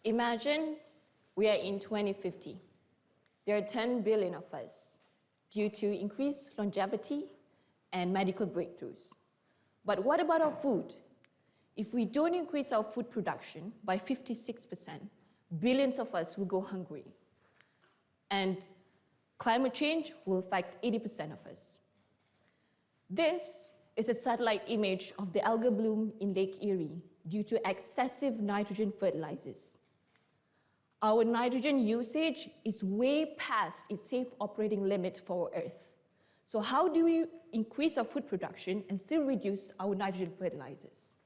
Imagine we are in 2050. There are 10 billion of us due to increased longevity and medical breakthroughs. But what about our food? If we don't increase our food production by 56%, billions of us will go hungry. And climate change will affect 80% of us. This is a satellite image of the algal bloom in Lake Erie due to excessive nitrogen fertilizers. Our nitrogen usage is way past its safe operating limit for Earth. So how do we increase our food production and still reduce our nitrogen fertilizers?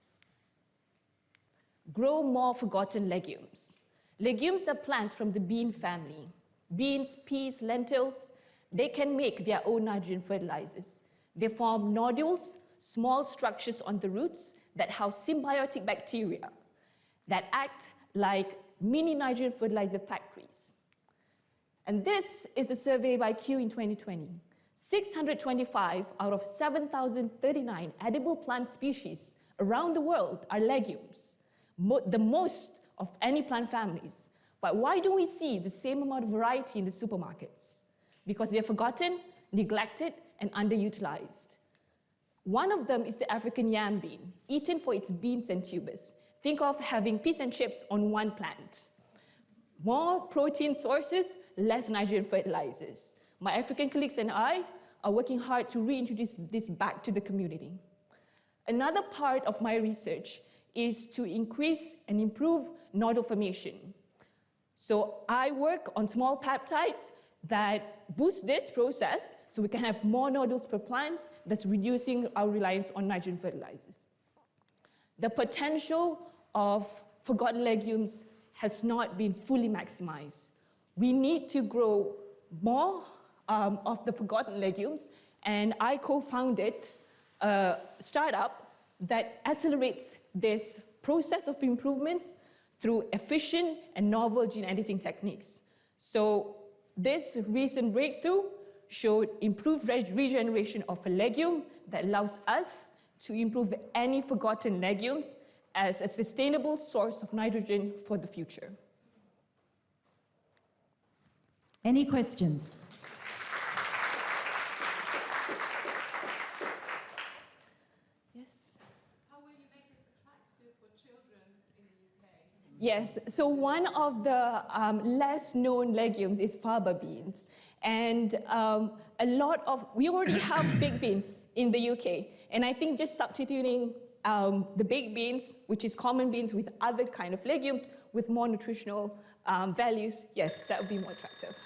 Grow more forgotten legumes. Legumes are plants from the bean family. Beans, peas, lentils, they can make their own nitrogen fertilizers. They form nodules, small structures on the roots that house symbiotic bacteria that act like mini nitrogen fertilizer factories. And this is a survey by Q in 2020. 625 out of 7,039 edible plant species around the world are legumes, the most of any plant families. But why don't we see the same amount of variety in the supermarkets? Because they're forgotten, neglected, and underutilized. One of them is the African yam bean, eaten for its beans and tubers. Think of having fish and chips on one plant. More protein sources, less nitrogen fertilizers. My African colleagues and I are working hard to reintroduce this back to the community. Another part of my research is to increase and improve nodule formation. So I work on small peptides that boost this process so we can have more nodules per plant, that's reducing our reliance on nitrogen fertilizers. The potential of forgotten legumes has not been fully maximized. We need to grow more of the forgotten legumes, and I co-founded a startup that accelerates this process of improvements through efficient and novel gene editing techniques. So this recent breakthrough showed improved regeneration of a legume that allows us to improve any forgotten legumes as a sustainable source of nitrogen for the future. Any questions? Yes. How will you make this attractive for children in the UK? Yes, so one of the less known legumes is faba beans. And we already have big beans in the UK. And I think just substituting the baked beans, which is common beans, with other kind of legumes with more nutritional values, yes, that would be more attractive.